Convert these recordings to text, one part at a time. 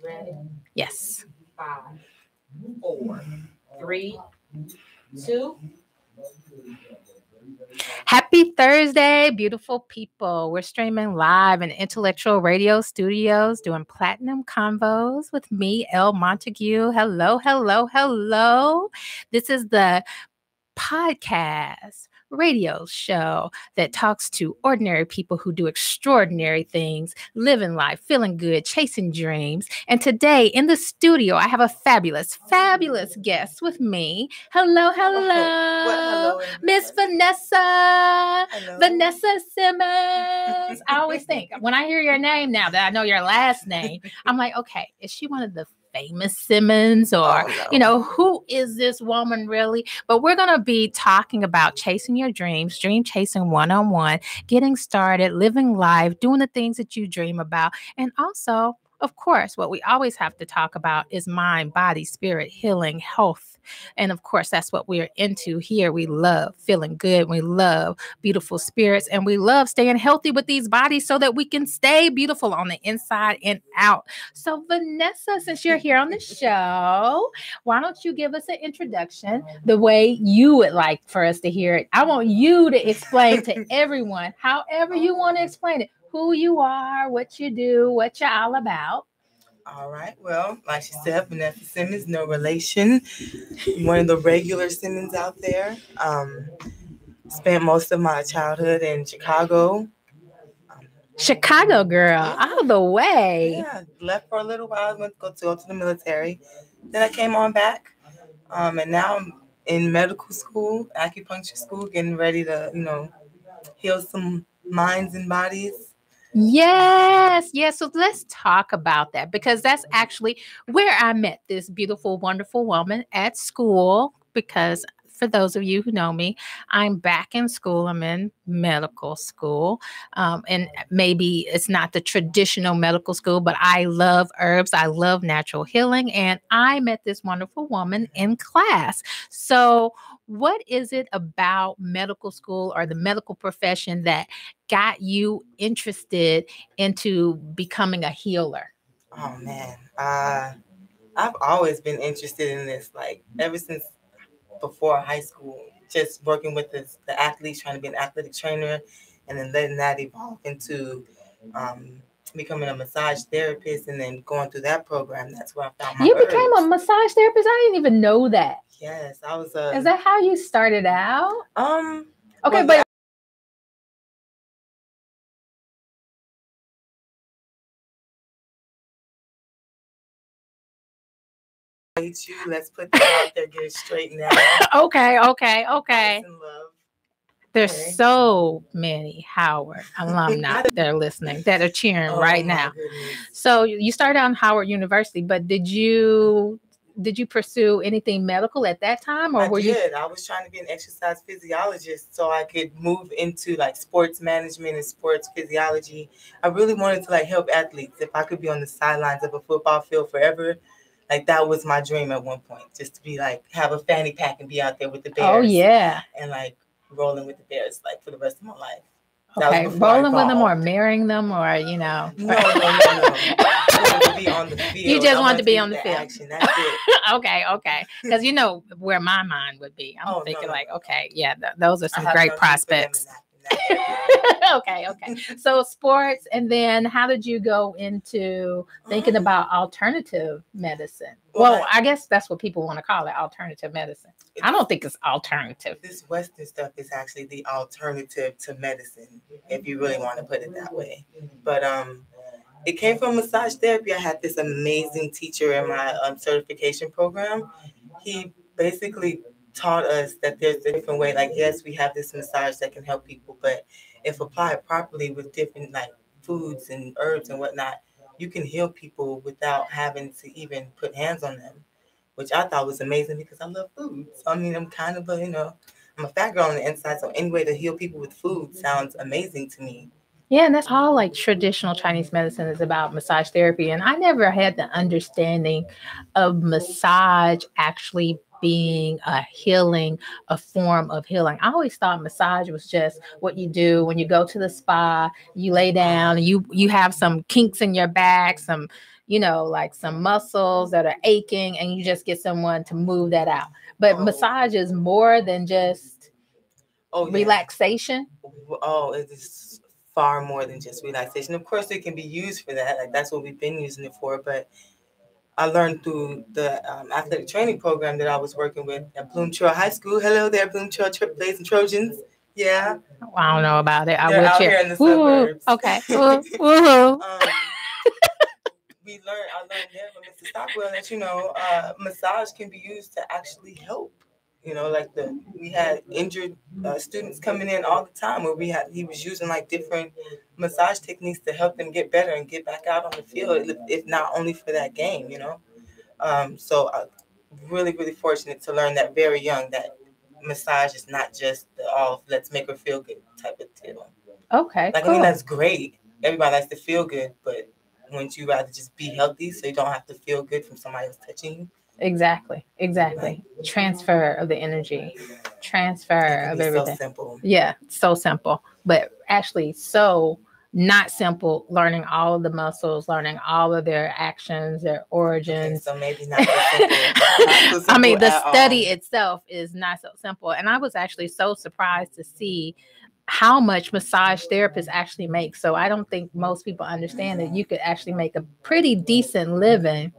Ready? Yes. 5, 4, 3, 2. Happy Thursday, beautiful people. We're streaming live in Intellectual Radio Studios doing Platinum Convos with me, Elle Montague. Hello, hello, hello. This is the podcast radio show that talks to ordinary people who do extraordinary things, living life, feeling good, chasing dreams. And today in the studio, I have a fabulous guest with me. Hello, hello. Miss VaNessa. Hello. VaNessa Simmons. I always think when I hear your name now that I know your last name, I'm like, okay, is she one of the famous Simmons or, who is this woman really? But we're going to be talking about chasing your dreams, dream chasing one-on-one, getting started, living life, doing the things that you dream about. And also, of course, what we always have to talk about is mind, body, spirit, healing, health. And of course, that's what we're into here. We love feeling good. We love beautiful spirits. And we love staying healthy with these bodies so that we can stay beautiful on the inside and out. So VaNessa, since you're here on the show, why don't you give us an introduction the way you would like for us to hear it? I want you to explain to everyone, however you want to explain it, who you are, what you do, what you're all about. All right. Well, like she said, VaNessa Simmons, no relation. One of the regular Simmons out there. Spent most of my childhood in Chicago. Chicago girl, all the way. Yeah, left for a little while. Went to go to the military. Then I came on back. And now I'm in medical school, acupuncture school, getting ready to, heal some minds and bodies. Yes. So let's talk about that because that's actually where I met this beautiful, wonderful woman at school. Because for those of you who know me, I'm back in school. I'm in medical school. And maybe it's not the traditional medical school, but I love herbs. I love natural healing. And I met this wonderful woman in class. So what is it about medical school or the medical profession that got you interested into becoming a healer? Oh, man. I've always been interested in this, like ever since before high school, just working with the athletes, trying to be an athletic trainer, and then letting that evolve into becoming a massage therapist and then going through that program. That's where I found my herbs. Became a massage therapist? I didn't even know that. Yes, I was Is that how you started out? Okay, well, but let's put that out there, get it straightened out. Okay. There's so many Howard alumni that are listening, that are cheering right now. Goodness. So you started out in Howard University, but did you pursue anything medical at that time? Or I was trying to be an exercise physiologist so I could move into like sports management and sports physiology. I really wanted to like help athletes. If I could be on the sidelines of a football field forever, like that was my dream at one point, just to be like, have a fanny pack and be out there with the Bears. Oh, yeah. And like rolling with the Bears like for the rest of my life. Okay, rolling with them or marrying them or, No. I wanted to be on the field. You just wanted to be on the field. Action. That's it. Okay. Because you know where my mind would be. I'm thinking okay, yeah, those are some great prospects. Okay. So sports, and then how did you go into thinking about alternative medicine? Well, I guess that's what people want to call it, alternative medicine. I don't think it's alternative. This Western stuff is actually the alternative to medicine, if you really want to put it that way. But it came from massage therapy. I had this amazing teacher in my certification program. He basically taught us that there's a different way. Like, yes, we have this massage that can help people, but if applied properly with different like foods and herbs and whatnot, you can heal people without having to even put hands on them, which I thought was amazing because I love food. So, I mean, I'm kind of I'm a fat girl on the inside. So any way to heal people with food sounds amazing to me. Yeah, and that's all like traditional Chinese medicine is about, massage therapy. And I never had the understanding of massage actually being a form of healing. I always thought massage was just what you do when you go to the spa, you lay down, and you have some kinks in your back, some, like some muscles that are aching, and you just get someone to move that out. But massage is more than just relaxation. It is far more than just relaxation. Of course, it can be used for that. Like, that's what we've been using it for. But I learned through the athletic training program that I was working with at Bloom Trail High School. Hello there, Bloom Trail Blazing Trojans. Yeah. I don't know about it. They're out here in the suburbs. Okay. Woo-hoo. I learned there from Mr. Stockwell that, massage can be used to actually help. We had injured students coming in all the time where he was using like different massage techniques to help them get better and get back out on the field, if not only for that game, So I'm really, really fortunate to learn that very young that massage is not just let's make her feel good type of deal. Okay, cool. I mean, that's great. Everybody likes to feel good, but wouldn't you rather just be healthy so you don't have to feel good from somebody else touching you? Exactly. Transfer of the energy, transfer of everything. So simple. Yeah, so simple, but actually so not simple. Learning all of the muscles, learning all of their actions, their origins. Okay, so maybe not so simple. I mean, the study itself is not so simple, and I was actually so surprised to see how much massage therapists actually make. So I don't think most people understand that you could actually make a pretty decent living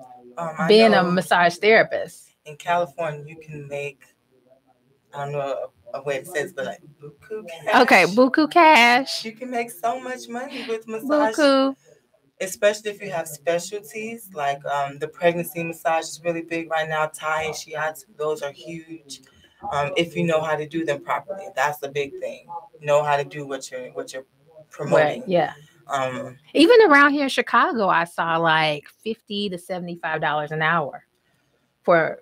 being a massage therapist. In California, you can make, I don't know a way it says, but like buku cash. Okay, buku cash. You can make so much money with massage. Buku. Especially if you have specialties, like the pregnancy massage is really big right now. Thai and shiatsu, those are huge. If you know how to do them properly, that's the big thing. Know how to do what you're promoting. Right, yeah. Even around here in Chicago, I saw like $50 to $75 an hour for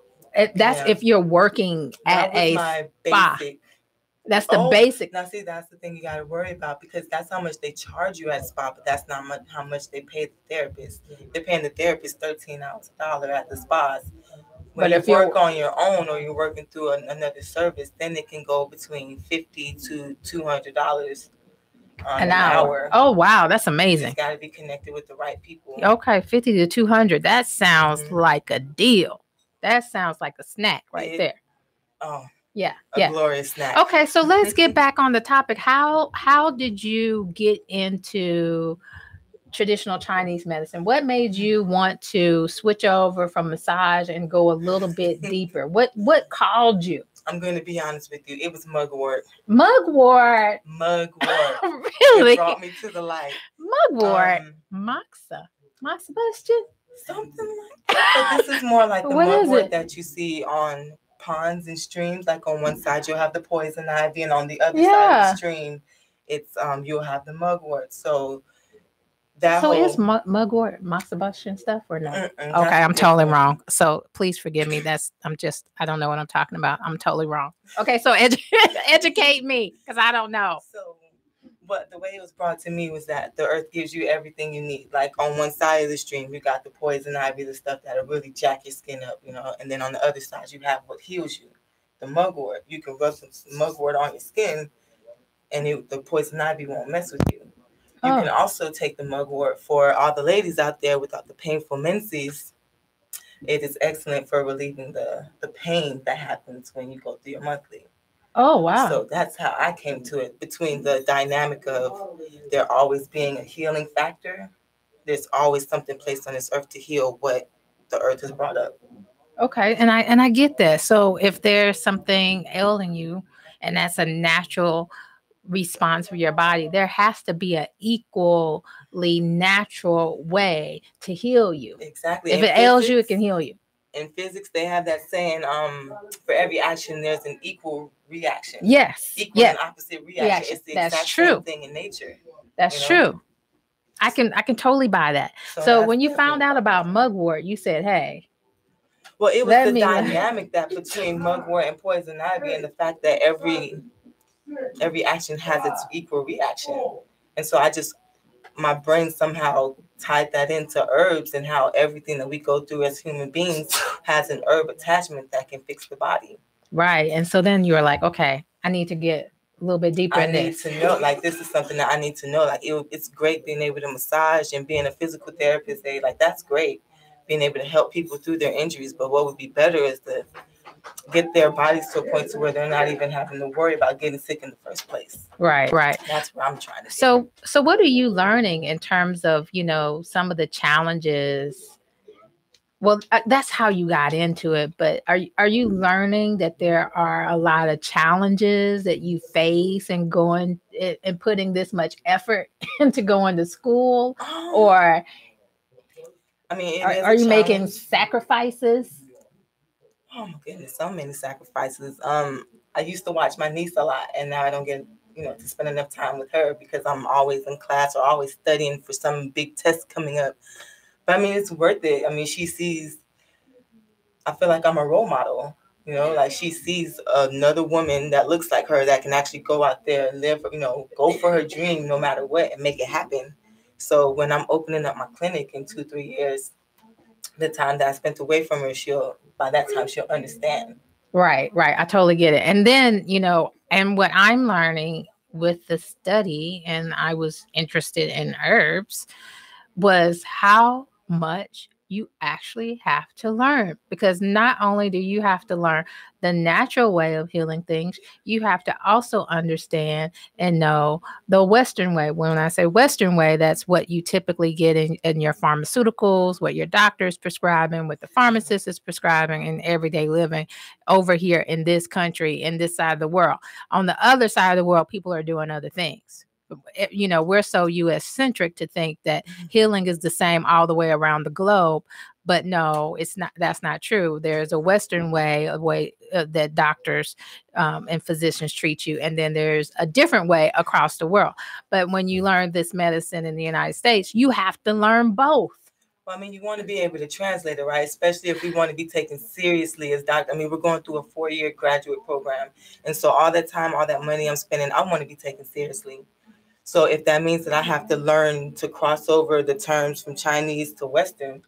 that's if you're working at a spa. Basic. That's the basic. Now, see, that's the thing you got to worry about, because that's how much they charge you at a spa, but that's not how much they pay the therapist. They're paying the therapist $13 at the spas. When you work on your own or you're working through another service, then it can go between $50 to $200 an hour. Oh, wow. That's amazing. You got to be connected with the right people. Okay. 50 to 200. That sounds like a deal. That sounds like a snack there. Oh, yeah. A glorious snack. Okay. So let's get back on the topic. How did you get into traditional Chinese medicine? What made you want to switch over from massage and go a little bit deeper? What called you? I'm going to be honest with you. It was mugwort. Mugwort? Mugwort. Really? It brought me to the light. Mugwort. Moxa bustion? Something like that. But this is more like the mugwort that you see on ponds and streams. Like on one side, you'll have the poison ivy, and on the other side of the stream, it's you'll have the mugwort. So is mugwort moxibustion stuff or no? Okay, I'm totally wrong. So please forgive me. I don't know what I'm talking about. I'm totally wrong. Okay, so educate me, because I don't know. So, but the way it was brought to me was that the earth gives you everything you need. Like on one side of the stream, you got the poison ivy, the stuff that'll really jack your skin up, and then on the other side, you have what heals you, the mugwort. You can rub some mugwort on your skin, and the poison ivy won't mess with you. You can also take the mugwort for all the ladies out there without the painful menses. It is excellent for relieving the pain that happens when you go through your monthly. Oh, wow. So that's how I came to it, between the dynamic of there always being a healing factor. There's always something placed on this earth to heal what the earth has brought up. Okay, and I get that. So if there's something ailing you, and that's a natural response for your body, there has to be an equally natural way to heal you. Exactly. If it ails you, it can heal you. In physics, they have that saying, for every action, there's an equal reaction. Yes. Equal and opposite reaction. It's the exact same thing in nature. That's true. I can totally buy that. So when you found out about mugwort, you said, hey. Well, it was the dynamic that between mugwort and poison ivy, and the fact that every action has its equal reaction. And so I just my brain somehow tied that into herbs and how everything that we go through as human beings has an herb attachment that can fix the body. Right. And so then you were like, okay, I need to get a little bit deeper in this. I need to know, like, this is something that I need to know. Like, it's great being able to massage and being a physical therapist. Like, that's great, being able to help people through their injuries. But what would be better is to get their bodies to a point to where they're not even having to worry about getting sick in the first place. Right. That's what I'm trying to do. So what are you learning in terms of, some of the challenges? Well, that's how you got into it. But are you learning that there are a lot of challenges that you face and going and putting this much effort into going to school? Or I mean, are you making sacrifices? Oh my goodness, so many sacrifices. I used to watch my niece a lot, and now I don't get to spend enough time with her because I'm always in class or always studying for some big test coming up. But I mean, it's worth it. I mean, I feel like I'm a role model, like she sees another woman that looks like her that can actually go out there and live, go for her dream no matter what and make it happen. So when I'm opening up my clinic in 2-3 years, the time that I spent away from her, by that time she'll understand. Right. I totally get it. And then, and what I'm learning with the study, and I was interested in herbs, was how much you actually have to learn, because not only do you have to learn the natural way of healing things, you have to also understand and know the Western way. When I say Western way, that's what you typically get in your pharmaceuticals, what your doctor is prescribing, what the pharmacist is prescribing in everyday living over here in this country, in this side of the world. On the other side of the world, people are doing other things. We're so U.S. centric to think that healing is the same all the way around the globe. But no, it's not. That's not true. There's a Western way, that doctors and physicians treat you. And then there's a different way across the world. But when you learn this medicine in the United States, you have to learn both. Well, I mean, you want to be able to translate it, right? Especially if we want to be taken seriously as doctors. I mean, we're going through a 4-year graduate program. And so all that time, all that money I'm spending, I want to be taken seriously. So if that means that I have to learn to cross over the terms from Chinese to Western,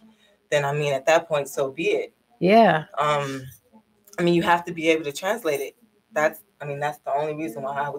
then I mean, at that point, so be it. Yeah. I mean, you have to be able to translate it. That's the only reason why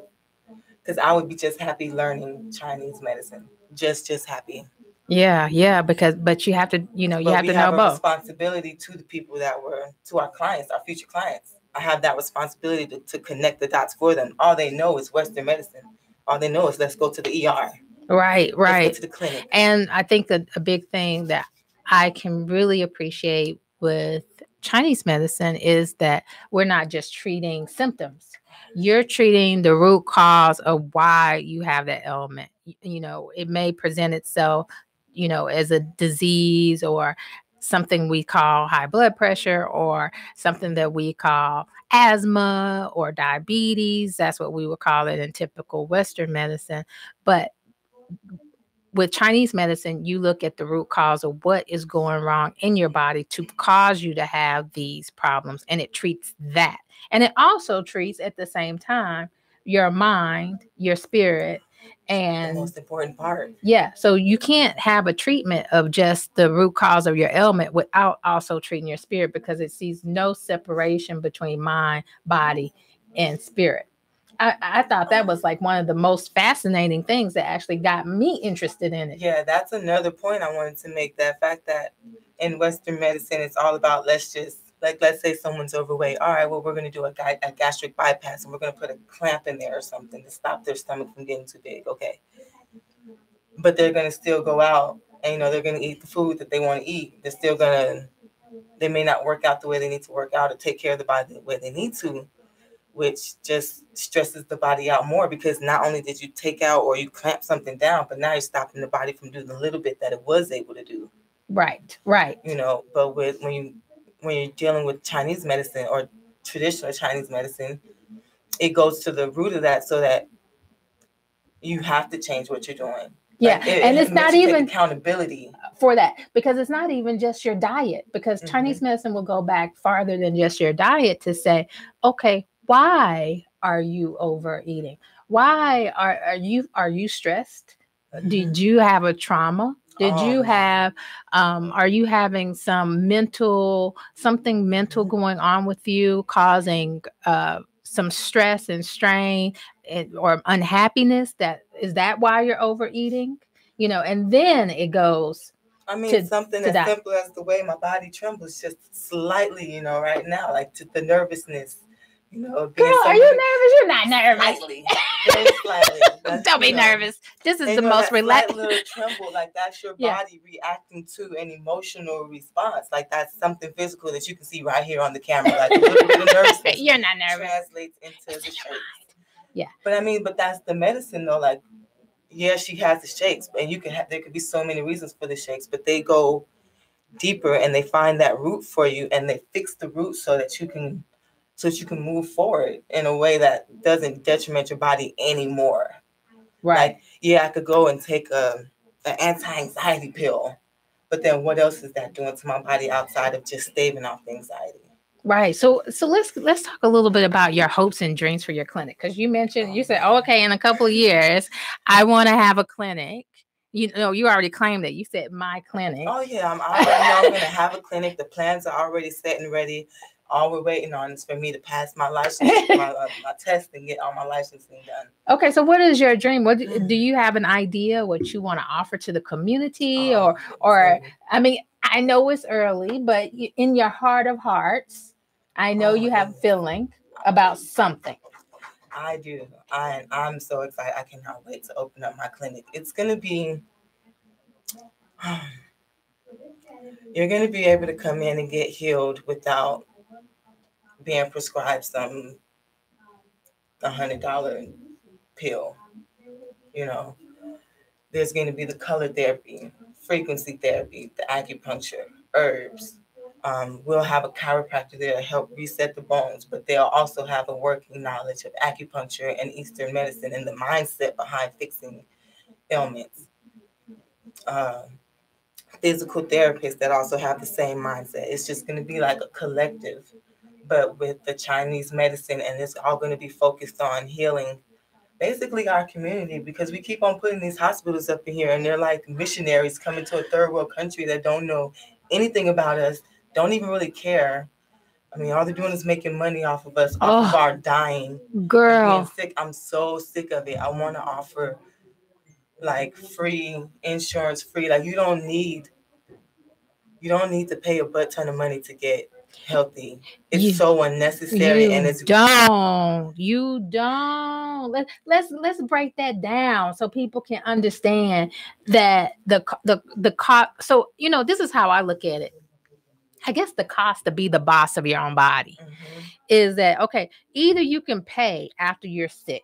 because I would be just happy learning Chinese medicine. Just happy. Yeah. But you have to, you have to know both. Responsibility to the people to our clients, our future clients. I have that responsibility to connect the dots for them. All they know is Western medicine. All they know is let's go to the ER. Right. Let's go to the clinic. And I think that a big thing that I can really appreciate with Chinese medicine is that we're not just treating symptoms. You're treating the root cause of why you have that ailment. It may present itself, as a disease or something we call high blood pressure or something that we call asthma or diabetes. That's what we would call it in typical Western medicine. But with Chinese medicine, you look at the root cause of what is going wrong in your body to cause you to have these problems, and it treats that. And it also treats at the same time your mind, your spirit, and the most important part. Yeah. So you can't have a treatment of just the root cause of your ailment without also treating your spirit, because it sees no separation between mind, body, and spirit. I thought that was like one of the most fascinating things that actually got me interested in it. Yeah, that's another point I wanted to make. That fact that in Western medicine, it's all about let's say someone's overweight. All right, well, we're going to do a gastric bypass, and we're going to put a clamp in there or something to stop their stomach from getting too big. Okay. But they're going to still go out and, they're going to eat the food that they want to eat. They may not work out the way they need to work out or take care of the body the way they need to, which just stresses the body out more, because not only did you take out or you clamp something down, but now you're stopping the body from doing the little bit that it was able to do. Right. But when you're dealing with Chinese medicine or traditional Chinese medicine, it goes to the root of that, so that you have to change what you're doing. Yeah. And it's not even accountability for that, because it's not even just your diet, because Chinese medicine will go back farther than just your diet to say, okay, why are you overeating? Why are you stressed? Did you have a trauma? Did you have, are you having something mental going on with you, causing some stress and strain or unhappiness? Is that why you're overeating? And then it goes. I mean, something as simple as the way my body trembles just slightly, right now, like to the nervousness. Girl, are you nervous? You're not nervous. Slightly, very slightly. Don't be nervous. This is the most relaxed. Little tremble, like that's your body reacting to an emotional response. Like that's something physical that you can see right here on the camera. Like a little bit of nervousness. You're not nervous. Translates into the shakes. Yeah. But that's the medicine though. Like, yeah, she has the shakes, and there could be so many reasons for the shakes, but they go deeper and they find that root for you, and they fix the root so that you can move forward in a way that doesn't detriment your body anymore. Right. Like, I could go and take an anti-anxiety pill, but then what else is that doing to my body outside of just staving off the anxiety? Right. So let's talk a little bit about your hopes and dreams for your clinic. Because you said, okay, in a couple of years, I want to have a clinic. You already claimed it. You said my clinic. Oh yeah, I'm already know I'm going to have a clinic. The plans are already set and ready. All we're waiting on is for me to pass my license, my test, and get all my licensing done. Okay, so what is your dream? What do you have an idea what you want to offer to the community, or I mean, I know it's early, but in your heart of hearts, I know you have a feeling about something. I do. I'm so excited. I cannot wait to open up my clinic. It's going to be. You're going to be able to come in and get healed without being prescribed some $100 pill. There's going to be the color therapy, frequency therapy, the acupuncture, herbs. We'll have a chiropractor there to help reset the bones, but they'll also have a working knowledge of acupuncture and Eastern medicine and the mindset behind fixing ailments. Physical therapists that also have the same mindset. It's just going to be like a collective, but with the Chinese medicine, and it's all going to be focused on healing basically our community, because we keep on putting these hospitals up in here and they're like missionaries coming to a third world country that don't know anything about us, don't even really care. I mean, all they're doing is making money off of us, off of our dying. Girl. Being sick. I'm so sick of it. I want to offer like free insurance, free. Like you don't need to pay a butt ton of money to get healthy. It's so unnecessary, and it's you don't. Let's break that down so people can understand that the cost. So this is how I look at it. I guess the cost to be the boss of your own body is that, okay, either you can pay after you're sick.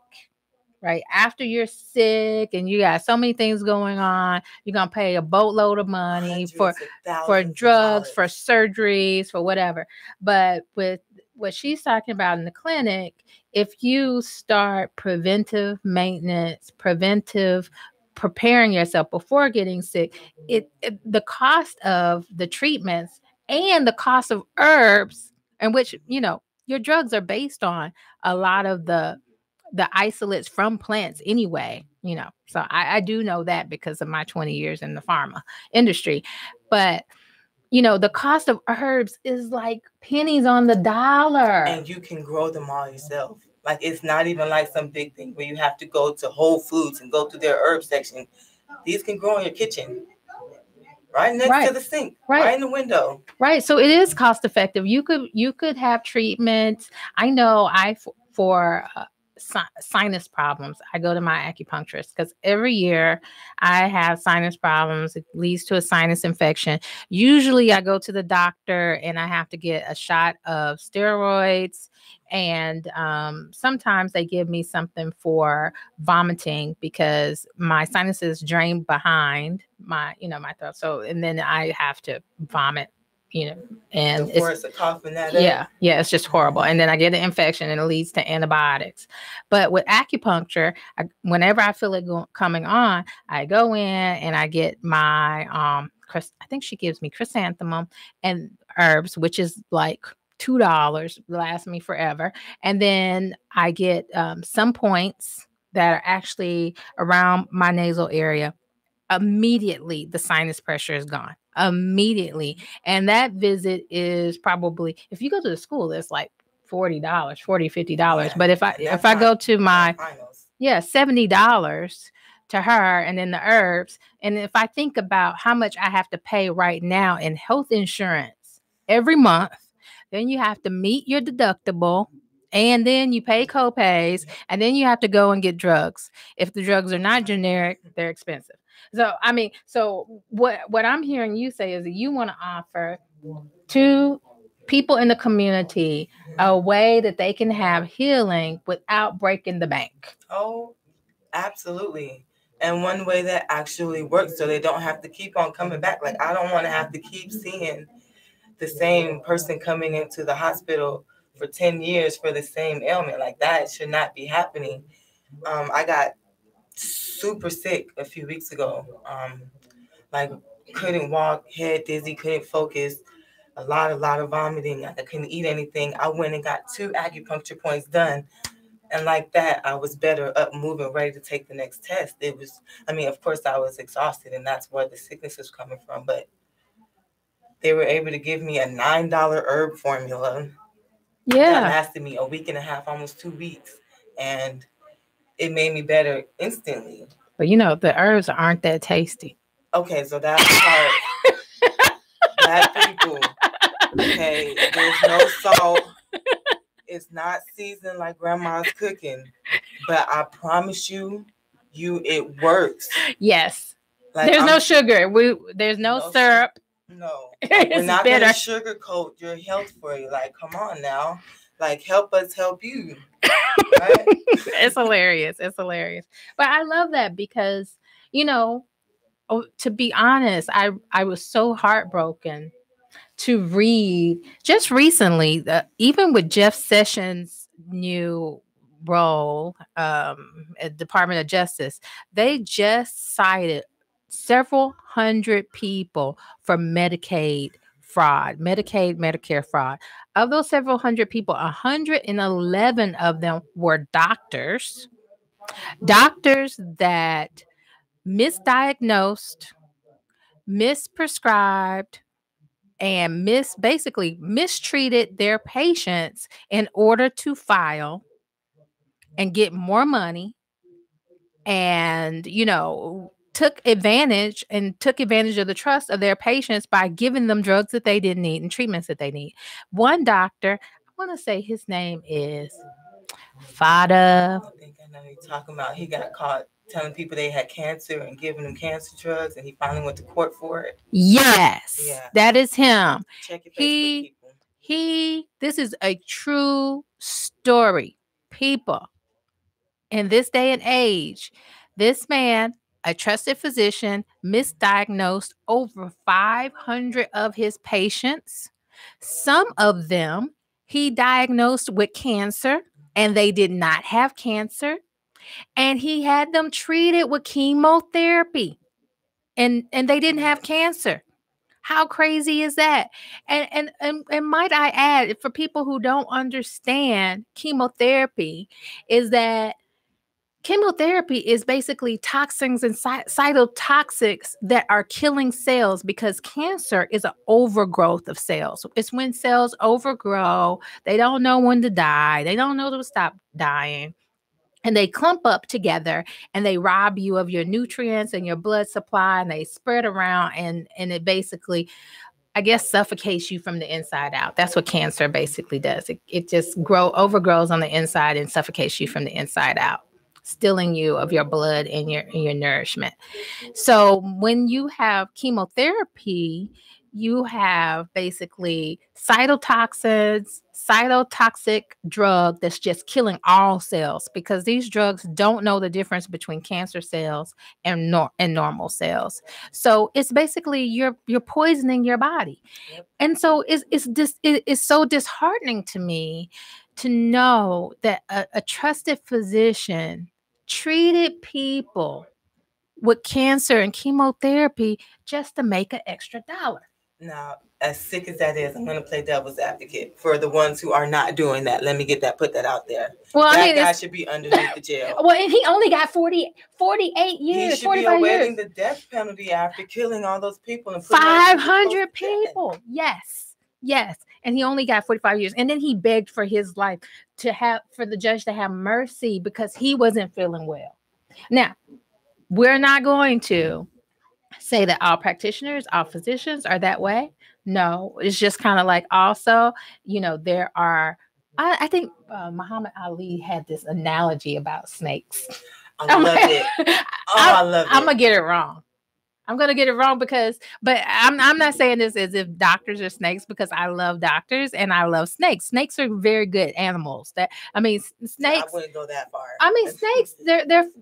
Right after you're sick and you got so many things going on, you're gonna pay a boatload of money for drugs, for surgeries, for whatever. But with what she's talking about in the clinic, if you start preventive maintenance, preparing yourself before getting sick, the cost of the treatments and the cost of herbs, in which your drugs are based on a lot of the isolates from plants anyway, so I do know that because of my 20 years in the pharma industry. But the cost of herbs is like pennies on the dollar, and you can grow them all yourself. Like it's not even like some big thing where you have to go to Whole Foods and go to their herb section. These can grow in your kitchen, right next to the sink, right in the window. Right. So it is cost effective. You could have treatments. I know for sinus problems, I go to my acupuncturist because every year I have sinus problems. It leads to a sinus infection. Usually I go to the doctor and I have to get a shot of steroids, and sometimes they give me something for vomiting because my sinuses drain behind my my throat. So and then I have to vomit. And it's a coughing that up. Yeah, it's just horrible. And then I get an infection and it leads to antibiotics. But with acupuncture, whenever I feel it coming on, I go in and I get my, I think she gives me chrysanthemum and herbs, which is like $2, lasts me forever. And then I get some points that are actually around my nasal area, immediately the sinus pressure is gone. Immediately. And that visit is probably, if you go to the school, it's like $40, $50. Yeah, But if I go to my finals. $70 to her and then the herbs, and if I think about how much I have to pay right now in health insurance every month, then you have to meet your deductible, and then you pay copays, and then you have to go and get drugs. If the drugs are not generic, they're expensive. So I mean, so what I'm hearing you say is that you want to offer to people in the community a way that they can have healing without breaking the bank. Oh, absolutely. And one way that actually works so they don't have to keep on coming back. Like, I don't want to have to keep seeing the same person coming into the hospital for 10 years for the same ailment. Like, that should not be happening. I got super sick a few weeks ago. Like, couldn't walk, head dizzy, couldn't focus, a lot of vomiting. I couldn't eat anything. I went and got 2 acupuncture points done. And like that, I was better, up, moving, ready to take the next test. It was, I mean, of course I was exhausted, and that's where the sickness was coming from. But they were able to give me a $9 herb formula. Yeah. That lasted me a week and a half, almost 2 weeks. And it made me better instantly. But you know, the herbs aren't that tasty. Okay, so that's part. Black people. Okay, there's no salt. It's not seasoned like grandma's cooking, but I promise you, it works. Yes. Like, there's no sugar. There's no syrup. No. It's we're not bitter. going to sugarcoat your health for you. Like, come on now. Like, help us help you. Right? It's hilarious. It's hilarious. But I love that because, you know, to be honest, I was so heartbroken to read just recently, even with Jeff Sessions' new role at Department of Justice, they just cited several hundred people for Medicare fraud. Of those several hundred people, 111 of them were doctors that misdiagnosed, misprescribed, and basically mistreated their patients in order to file and get more money, and, you know, took advantage of the trust of their patients by giving them drugs that they didn't need and treatments that they need. One doctor, I want to say his name is Fada. I think I know who you're talking about. He got caught telling people they had cancer and giving them cancer drugs, and he finally went to court for it. Yes, yeah. That is him. Check your Facebook, people. This is a true story, people. In this day and age, this man, a trusted physician, misdiagnosed over 500 of his patients. Some of them he diagnosed with cancer, and they did not have cancer. And he had them treated with chemotherapy, and they didn't have cancer. How crazy is that? And might I add, for people who don't understand chemotherapy, is that chemotherapy is basically toxins and cytotoxics that are killing cells, because cancer is an overgrowth of cells. It's when cells overgrow. They don't know when to die. They don't know to stop dying. And they clump up together and they rob you of your nutrients and your blood supply, and they spread around, and it basically, I guess, suffocates you from the inside out. That's what cancer basically does. It just overgrows on the inside and suffocates you from the inside out, stealing you of your blood and your nourishment. So when you have chemotherapy, you have basically cytotoxic drug that's just killing all cells, because these drugs don't know the difference between cancer cells and normal cells. So it's basically you're poisoning your body. Yep. And so it's so disheartening to me to know that a trusted physician treated people with cancer and chemotherapy just to make an extra dollar. Now, as sick as that is, I'm going to play devil's advocate for the ones who are not doing that. Let me put that out there. Well, that I mean, guy should be underneath the jail. Well, and he only got 48 years, he should 45 be awaiting years. the death penalty after killing all those people. And 500 people. Yes. And he only got 45 years. And then he begged for his life for the judge to have mercy because he wasn't feeling well. Now, we're not going to say that all practitioners, all physicians are that way. No, it's just kind of like also, there are, I think Muhammad Ali had this analogy about snakes. I love it. I love it. I'm going to get it wrong. I'm going to get it wrong but I'm not saying this as if doctors are snakes, because I love doctors and I love snakes. Snakes are very good animals. Snakes. I wouldn't go that far. Snakes,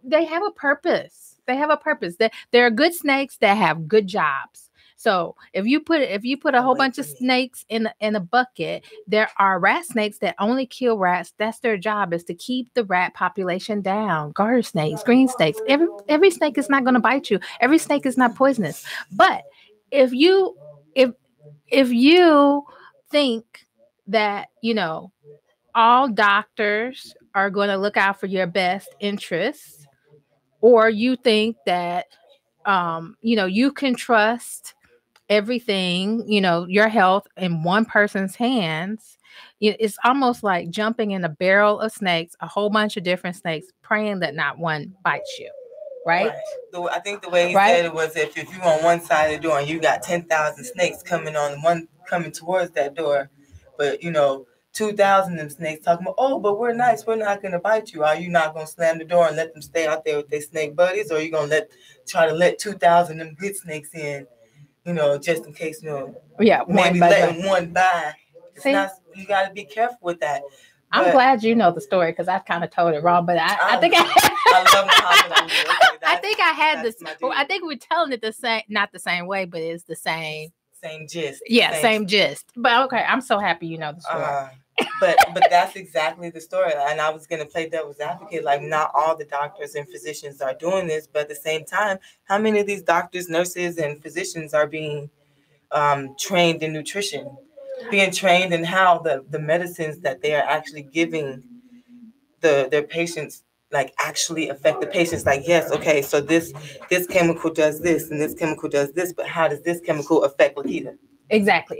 they have a purpose. They have a purpose. There are good snakes that have good jobs. So if you put a whole bunch of snakes in a bucket, there are rat snakes that only kill rats. That's their job, is to keep the rat population down. Garter snakes, green snakes. Every snake is not going to bite you. Every snake is not poisonous. But if you think that all doctors are going to look out for your best interests, or you think that you can trust everything, your health in one person's hands, it's almost like jumping in a barrel of snakes, a whole bunch of different snakes, praying that not one bites you. Right? I think the way he said it was, if you're on one side of the door and you got 10,000 snakes coming towards that door, but 2,000 of them snakes talking about, oh, but we're nice, we're not going to bite you. Are you not going to slam the door and let them stay out there with their snake buddies, or are you going to try to let 2,000 of them good snakes in? Just in case, maybe letting one by. You got to be careful with that. I'm glad you know the story, because I kind of told it wrong, but I think I love Muhammad Ali. I think I had this. Well, I think we're telling it the same, not the same way, but it's the same. Same gist. Yeah, same gist. But okay, I'm so happy you know the story. But that's exactly the story. And I was going to play devil's advocate. Like, not all the doctors and physicians are doing this, but at the same time, how many of these doctors, nurses, and physicians are being trained in nutrition, being trained in how the medicines that they are actually giving their patients actually affect the patients? Like, yes, okay, so this chemical does this and this chemical does this, but how does this chemical affect Lakita? Exactly.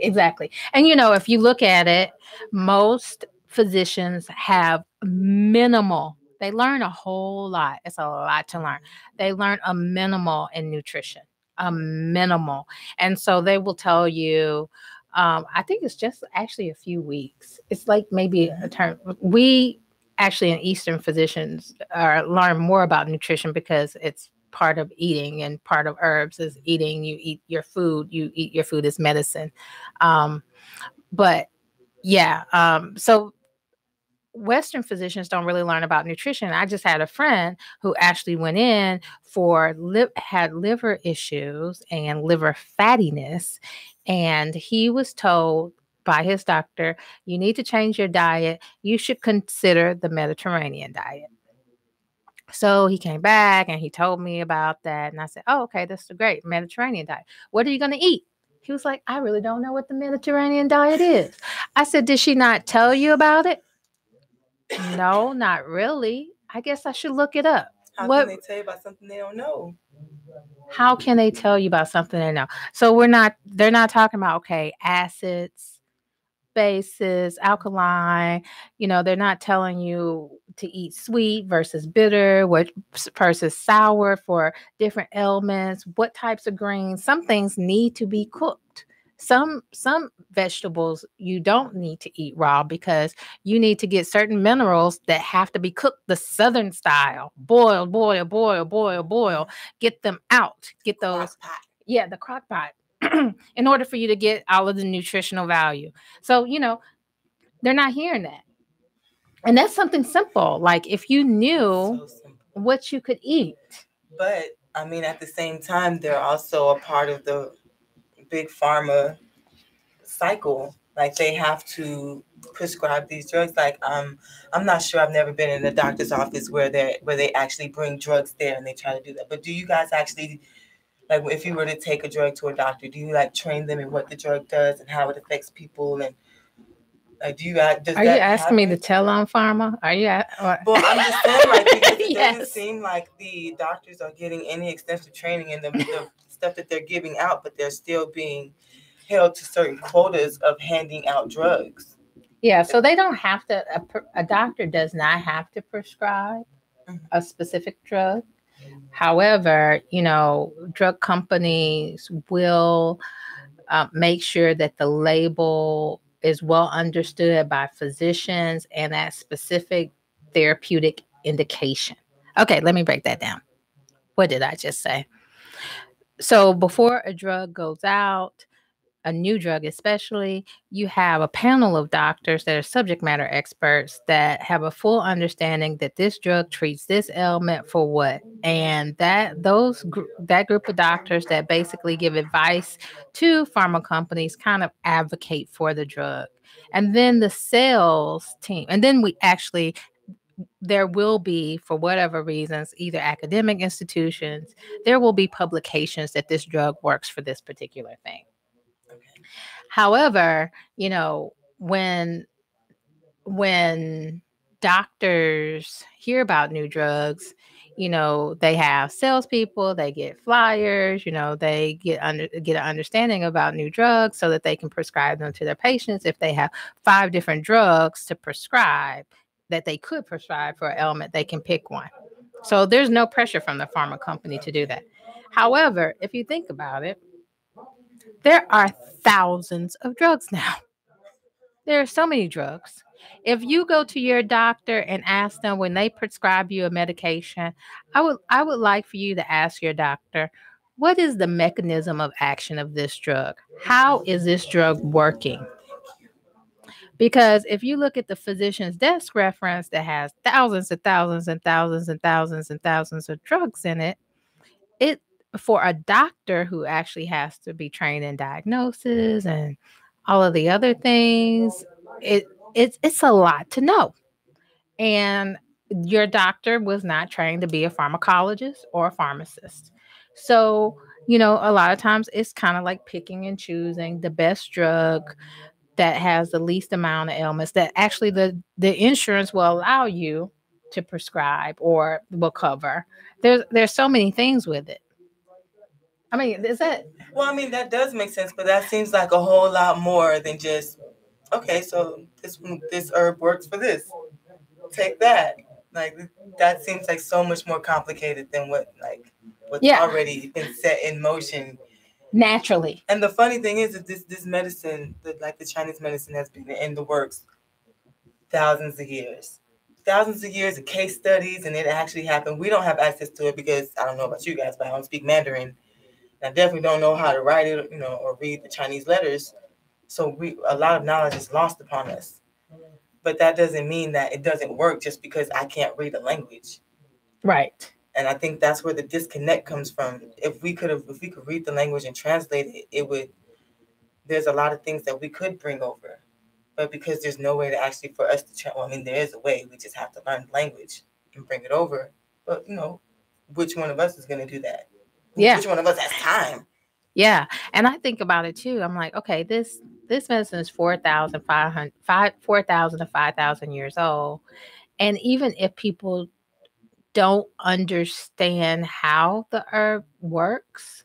And if you look at it, most physicians have minimal. They learn a whole lot. It's a lot to learn. They learn a minimal in nutrition, a minimal. And so they will tell you, I think it's just actually a few weeks. It's like maybe a term. We actually in Eastern physicians learn more about nutrition, because it's part of eating, and part of herbs is eating. You eat your food. You eat your food as medicine. So Western physicians don't really learn about nutrition. I just had a friend who actually went in had liver issues and liver fattiness, and he was told by his doctor, you need to change your diet. You should consider the Mediterranean diet. So he came back and he told me about that. And I said, oh, okay, that's a great Mediterranean diet. What are you going to eat? He was like, I really don't know what the Mediterranean diet is. I said, did she not tell you about it? No, not really. I guess I should look it up. How can they tell you about something they don't know? How can they tell you about something they know? So they're not talking about, okay, acids, bases, alkaline, they're not telling you to eat sweet versus bitter, what versus sour for different ailments, what types of greens. Some things need to be cooked. Some vegetables you don't need to eat raw, because you need to get certain minerals that have to be cooked the Southern style. Boil. Get them out. Get those. Yeah, the crock pot. In order for you to get all of the nutritional value. So, they're not hearing that. And that's something simple. Like, if you knew what you could eat. But, I mean, at the same time, they're also a part of the big pharma cycle. Like, they have to prescribe these drugs. Like, I'm not sure. I've never been in a doctor's office where they actually bring drugs there and they try to do that. But do you guys actually Like if you were to take a drug to a doctor, do you like train them in what the drug does and how it affects people? And do you does Are that you asking me happen? to tell on pharma? Are you? Well, I'm just saying, like, because it doesn't Yes. seem like the doctors are getting any extensive training in the stuff that they're giving out, but they're still being held to certain quotas of handing out drugs. Yeah, so they don't have to, a doctor does not have to prescribe a specific drug. However, drug companies will make sure that the label is well understood by physicians and that specific therapeutic indication. Okay, let me break that down. What did I just say? So before a drug goes out, a new drug especially, you have a panel of doctors that are subject matter experts that have a full understanding that this drug treats this ailment for what. And that group of doctors that basically give advice to pharma companies kind of advocate for the drug. And then the sales team, and then there will be, for whatever reasons, either academic institutions, there will be publications that this drug works for this particular thing. However, when doctors hear about new drugs, they have salespeople, they get flyers, they get an understanding about new drugs so that they can prescribe them to their patients. If they have 5 different drugs to prescribe that they could prescribe for an ailment, they can pick one. So there's no pressure from the pharma company to do that. However, if you think about it, there are thousands of drugs now. There are so many drugs. If you go to your doctor and ask them when they prescribe you a medication, I would like for you to ask your doctor, what is the mechanism of action of this drug? How is this drug working? Because if you look at the physician's desk reference that has thousands and thousands and thousands and thousands and thousands of drugs in it, for a doctor who actually has to be trained in diagnosis and all of the other things, it's a lot to know. And your doctor was not trained to be a pharmacologist or a pharmacist. So, a lot of times it's kind of like picking and choosing the best drug that has the least amount of ailments that actually the insurance will allow you to prescribe or will cover. There's so many things with it. I mean, is that? Well, I mean, that does make sense, but that seems like a whole lot more than just, okay, so this herb works for this. Take that. Like, that seems like so much more complicated than what's already been set in motion naturally. And the funny thing is that this medicine, the Chinese medicine, has been in the works thousands of years of case studies, and it actually happened. We don't have access to it because I don't know about you guys, but I don't speak Mandarin. I definitely don't know how to write it, or read the Chinese letters. So a lot of knowledge is lost upon us. But that doesn't mean that it doesn't work just because I can't read a language. Right. And I think that's where the disconnect comes from. If we could read the language and translate it, there's a lot of things that we could bring over. But because there's no way to actually for us to there is a way. We just have to learn the language and bring it over. But which one of us is going to do that? Yeah. Which one of us has time? Yeah. And I think about it too. I'm like, okay, this medicine is 4,000 to 5,000 years old. And even if people don't understand how the herb works,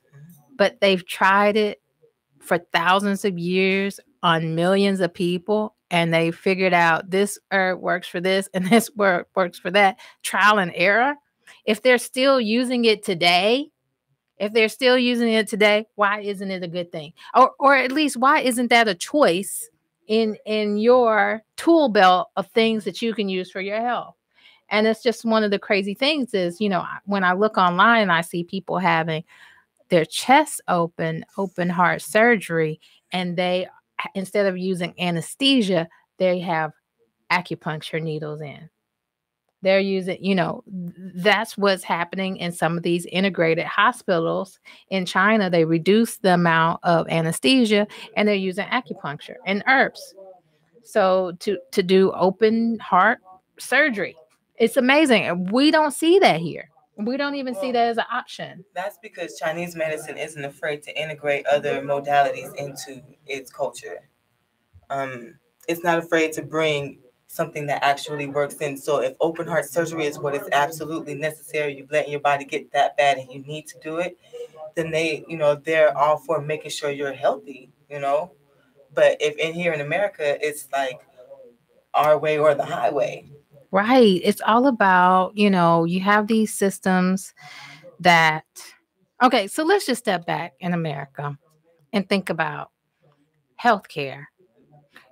but they've tried it for thousands of years on millions of people, and they figured out this herb works for this and this herb works for that, trial and error. If they're still using it today, why isn't it a good thing? Or at least why isn't that a choice in your tool belt of things that you can use for your health? And it's just one of the crazy things is, when I look online, I see people having their chest open heart surgery, and they, instead of using anesthesia, they have acupuncture needles in. They're using, that's what's happening in some of these integrated hospitals in China. They reduce the amount of anesthesia and they're using acupuncture and herbs. So to do open heart surgery. It's amazing. We don't see that here. We don't even see that as an option. That's because Chinese medicine isn't afraid to integrate other modalities into its culture. It's not afraid to bring something that actually works in. So if open heart surgery is what is absolutely necessary, you've letting your body get that bad and you need to do it, then they're all for making sure you're healthy, But if in here in America, it's like our way or the highway. Right. It's all about, you have these systems that, okay, so let's just step back in America and think about healthcare.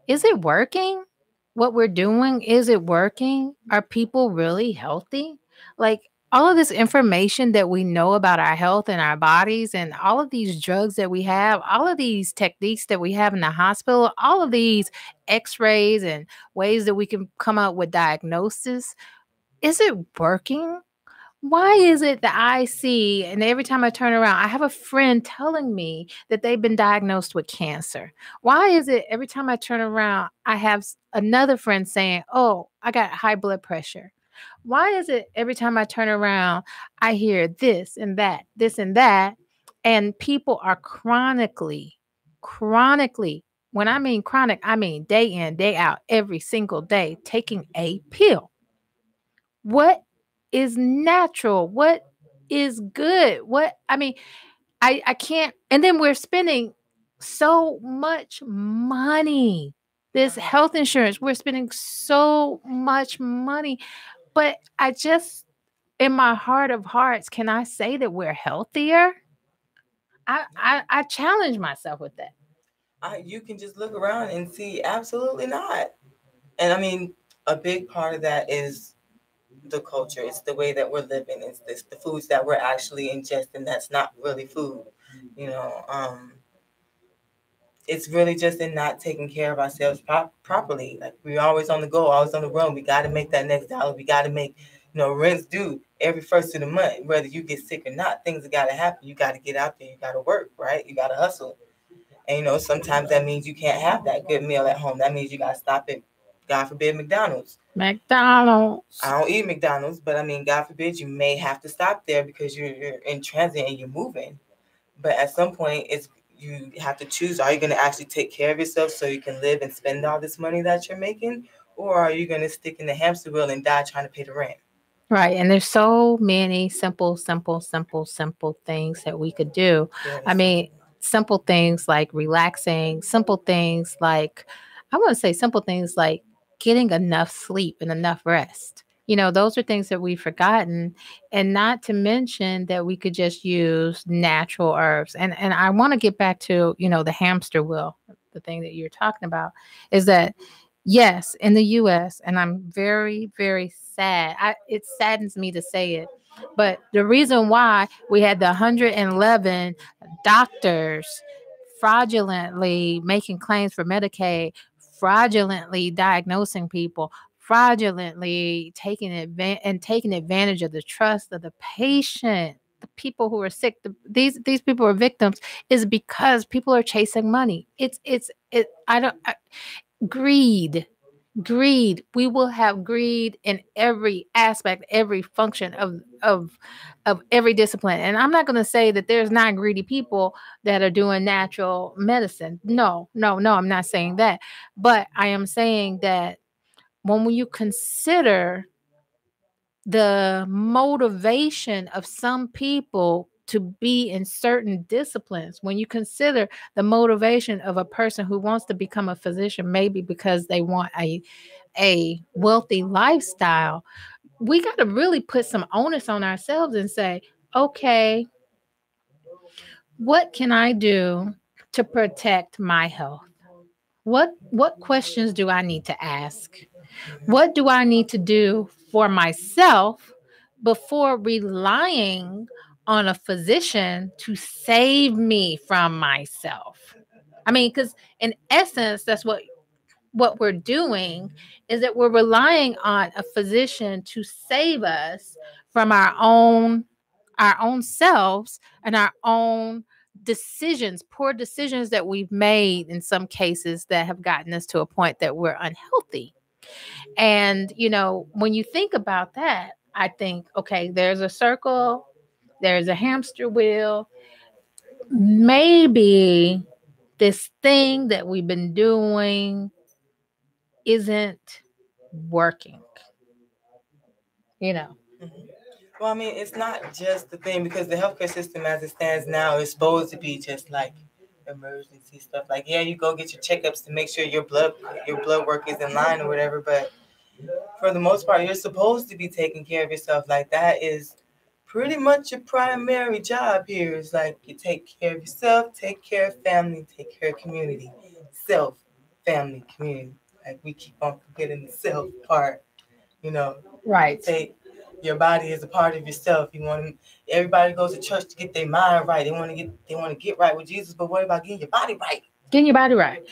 Is it working? What we're doing, is it working? Are people really healthy? Like all of this information that we know about our health and our bodies and all of these drugs that we have, all of these techniques that we have in the hospital, all of these x-rays and ways that we can come up with diagnosis, is it working? Why is it that I see, and every time I turn around, I have a friend telling me that they've been diagnosed with cancer? Why is it every time I turn around, I have another friend saying, oh, I got high blood pressure? Why is it every time I turn around, I hear this and that, and people are chronically, when I mean chronic, I mean day in, day out, every single day, taking a pill? What is natural? What is good? I can't. And then we're spending so much money. This health insurance, we're spending so much money. But I just, in my heart of hearts, can I say that we're healthier? I challenge myself with that. You can just look around and see absolutely not. And I mean, a big part of that is the culture. It's the way that we're living. It's the foods that we're actually ingesting that's not really food. It's really just in not taking care of ourselves properly. Like we're always on the go, always on the run. We got to make that next dollar. We got to make, rent's due every first of the month. Whether you get sick or not, things have got to happen. You got to get out there. You got to work, right? You got to hustle. And, sometimes that means you can't have that good meal at home. That means you got to stop at, God forbid, McDonald's. I don't eat McDonald's, but I mean, God forbid, you may have to stop there because you're in transit and you're moving. But at some point, you have to choose. Are you going to actually take care of yourself so you can live and spend all this money that you're making? Or are you going to stick in the hamster wheel and die trying to pay the rent? Right. And there's so many simple things that we could do. Yes. I mean, simple things like relaxing, simple things like getting enough sleep and enough rest. Those are things that we've forgotten. And not to mention that we could just use natural herbs. And I want to get back to, the hamster wheel. The thing that you're talking about is that, yes, in the U.S., and I'm very, very sad. It saddens me to say it. But the reason why we had the 111 doctors fraudulently making claims for Medicaid, fraudulently diagnosing people, fraudulently taking advantage of the trust of the patient, the people who are sick, these people are victims, is because people are chasing money. Greed. We will have greed in every aspect, every function of every discipline. And I'm not going to say that there's not greedy people that are doing natural medicine. No, I'm not saying that. But I am saying that when you consider the motivation of some people to be in certain disciplines, when you consider the motivation of a person who wants to become a physician, maybe because they want a wealthy lifestyle, we got to really put some onus on ourselves and say, okay, what can I do to protect my health? What questions do I need to ask? What do I need to do for myself before relying on a physician to save me from myself? I mean, because in essence, that's what we're doing, is that we're relying on a physician to save us from our own selves and our own decisions, poor decisions that we've made in some cases that have gotten us to a point that we're unhealthy. And, when you think about that, I think, okay, there's a circle, there's a hamster wheel. Maybe this thing that we've been doing isn't working, you know. Mhm. Well, I mean, it's not just the thing, because the healthcare system as it stands now is supposed to be just like emergency stuff. Like, yeah, you go get your checkups to make sure your blood work is in line or whatever. But for the most part, you're supposed to be taking care of yourself. Like, that is pretty much your primary job here. Is like, you take care of yourself, take care of family, take care of community. Self, family, community. Like, we keep on forgetting the self part, you know. Right. Take your body is a part of yourself. Everybody goes to church to get their mind right. They want to get right with Jesus, but what about getting your body right? Getting your body right.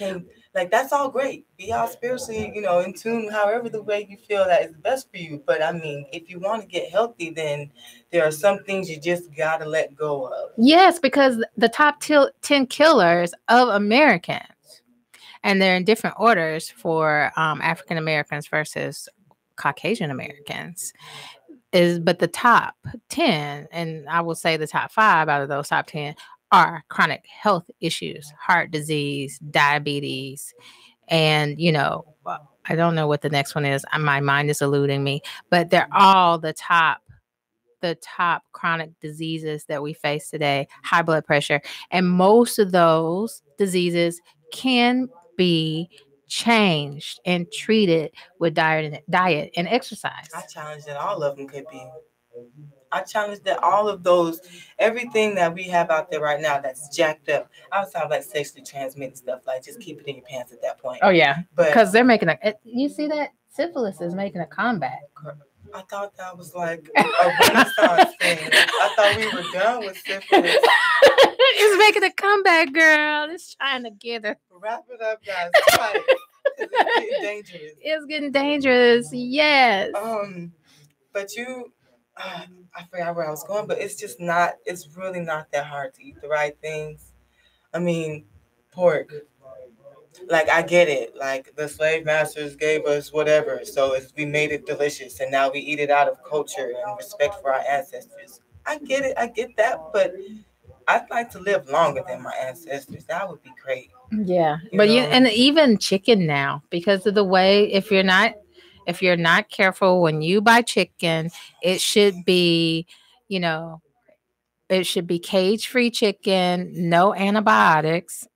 Like, that's all great. Be all spiritually, in tune, however the way you feel that is best for you. But I mean, if you want to get healthy, then there are some things you just gotta let go of. Yes, because the top 10 killers of Americans, and they're in different orders for African Americans versus Caucasian Americans, but the top 10, and I will say the top 5 out of those top 10 are chronic health issues, heart disease, diabetes, and I don't know what the next one is. My mind is eluding me, but they're all the top chronic diseases that we face today. High blood pressure, and most of those diseases can be changed and treated with diet and exercise. I challenge that all of them could be. I challenge that all of those, everything that we have out there right now that's jacked up, outside of like sexually transmitted stuff, like just keep it in your pants at that point. Oh yeah, because they're making you see that syphilis is making a comeback. I thought that was like a Renaissance thing. I thought we were done with syphilis. It's making a comeback, girl. It's trying to get her. Wrap it up, guys. Right. It's getting dangerous. It's getting dangerous. Yes. But I forgot where I was going, but it's really not that hard to eat the right things. I mean, pork. Like, I get it. Like, the slave masters gave us whatever, so we made it delicious, and now we eat it out of culture and respect for our ancestors. I get it. I get that, but I'd like to live longer than my ancestors. That would be great. Yeah, and even chicken now, because of the way, if you're not careful when you buy chicken, it should be, it should be cage-free chicken, no antibiotics.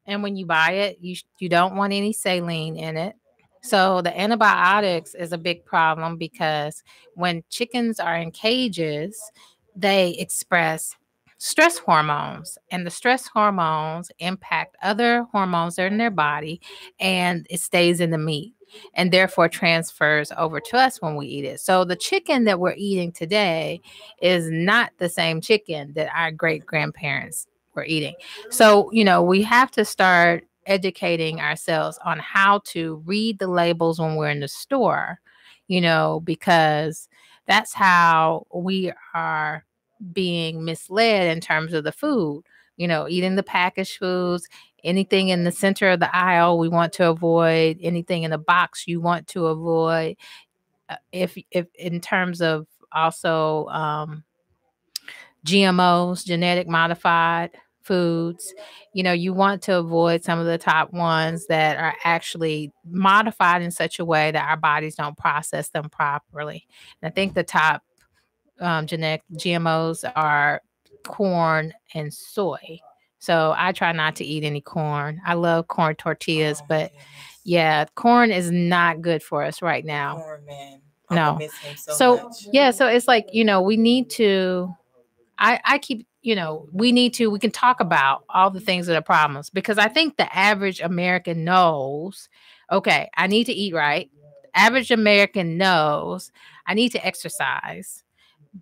And when you buy it, you don't want any saline in it. So the antibiotics is a big problem, because when chickens are in cages, they express stress hormones, and the stress hormones impact other hormones that are in their body, and it stays in the meat and therefore transfers over to us when we eat it. So the chicken that we're eating today is not the same chicken that our great grandparents were eating. So, we have to start educating ourselves on how to read the labels when we're in the store, because that's how we are being misled in terms of the food, eating the packaged foods. Anything in the center of the aisle, we want to avoid. Anything in the box, you want to avoid. If in terms of also GMOs, genetic modified foods, you want to avoid some of the top ones that are actually modified in such a way that our bodies don't process them properly. And I think the top genetic GMOs are corn and soy. So I try not to eat any corn. I love corn tortillas, but yeah, corn is not good for us right now. Corn, man. No. Miss him so much. Yeah, so it's like, we need to, we can talk about all the things that are problems, because I think the average American knows, okay, I need to eat right. Average American knows I need to exercise.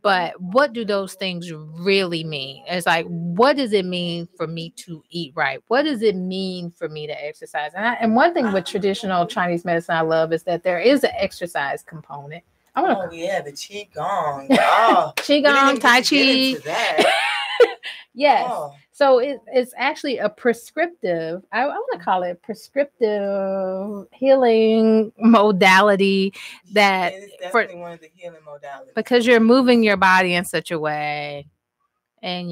But what do those things really mean? It's like, what does it mean for me to eat right? What does it mean for me to exercise? And one thing with traditional Chinese medicine I love is that there is an exercise component. Yeah, the Qigong. Oh, Qigong, Tai Chi. Yes. Oh. So it's actually a prescriptive, I want to call it prescriptive healing modality that It is definitely one of the healing modalities. Because you're moving your body in such a way and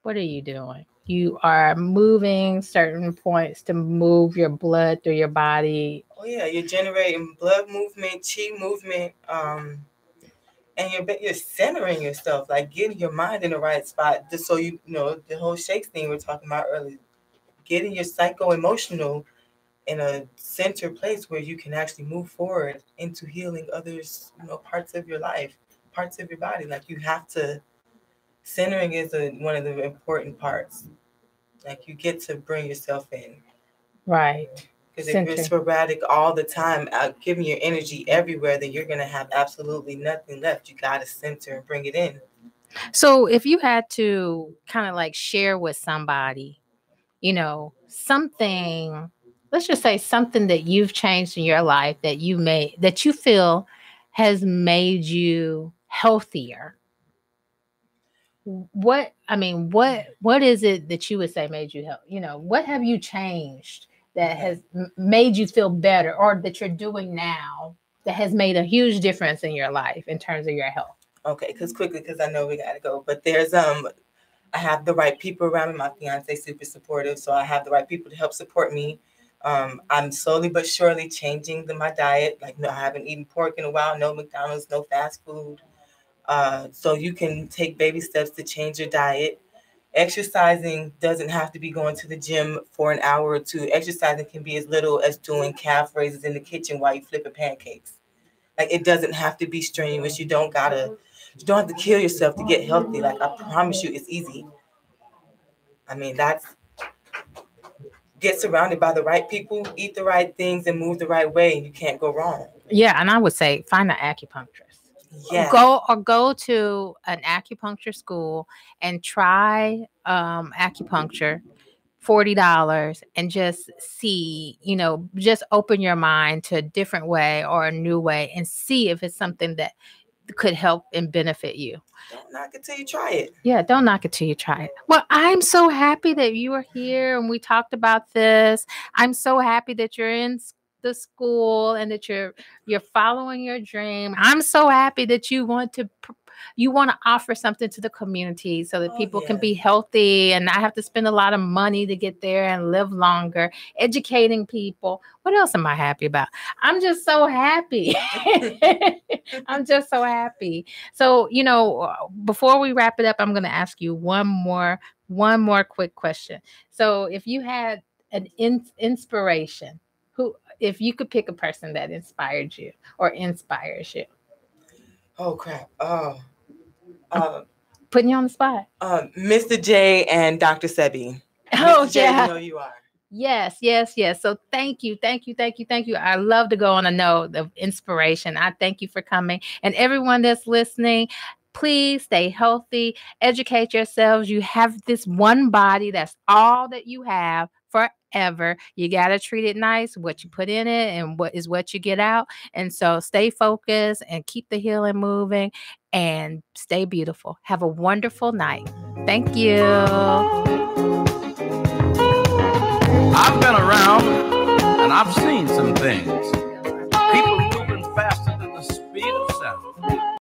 what are you doing? You are moving certain points to move your blood through your body. Oh yeah, you're generating blood movement, chi movement, and you're centering yourself, like getting your mind in the right spot, just so you know the whole shakes thing we were talking about earlier, getting your psycho-emotional in a center place where you can actually move forward into healing others, parts of your life, parts of your body. Like you have to, centering is one of the important parts. Like you get to bring yourself in. Right. Because if you're sporadic all the time, giving your energy everywhere, then you're going to have absolutely nothing left. You got to center and bring it in. So if you had to kind of like share with somebody, something, let's just say something that you've changed in your life that you feel has made you healthier. What is it that you would say made you healthy? What have you changed that has made you feel better, or that you're doing now that has made a huge difference in your life in terms of your health? Okay, because I know we got to go. But there's, I have the right people around me. My fiance is super supportive, so I have the right people to help support me. I'm slowly but surely changing my diet. Like, no, I haven't eaten pork in a while, no McDonald's, no fast food. So you can take baby steps to change your diet. Exercising doesn't have to be going to the gym for an hour or two. Exercising can be as little as doing calf raises in the kitchen while you flipping pancakes. Like, it doesn't have to be strenuous. You don't have to kill yourself to get healthy. Like, I promise you, it's easy. I mean, get surrounded by the right people, eat the right things, and move the right way, and you can't go wrong. Yeah, and I would say find an acupuncturist. Yeah. Go to an acupuncture school and try acupuncture, $40, and just see, just open your mind to a different way or a new way and see if it's something that could help and benefit you. Don't knock it till you try it. Yeah, don't knock it till you try it. Well, I'm so happy that you are here and we talked about this. I'm so happy that you're in the school and that you're following your dream. I'm so happy that you want to offer something to the community so that people can be healthy and not have to spend a lot of money to get there and live longer, educating people. What else am I happy about? I'm just so happy. I'm just so happy. So, before we wrap it up, I'm going to ask you one more quick question. So if you had an inspiration, if you could pick a person that inspired you or inspires you. Oh, crap. Oh. Putting you on the spot. Mr. J and Dr. Sebi. Oh, Mr. J, yeah. you know you are. Yes. So thank you. I love to go on a note of inspiration. I thank you for coming. And everyone that's listening, please stay healthy. Educate yourselves. You have this one body. That's all that you have forever. You got to treat it nice. What you put in it and what you get out. And so stay focused and keep the healing moving and stay beautiful. Have a wonderful night. Thank you. I've been around and I've seen some things. People moving faster than the speed of sound.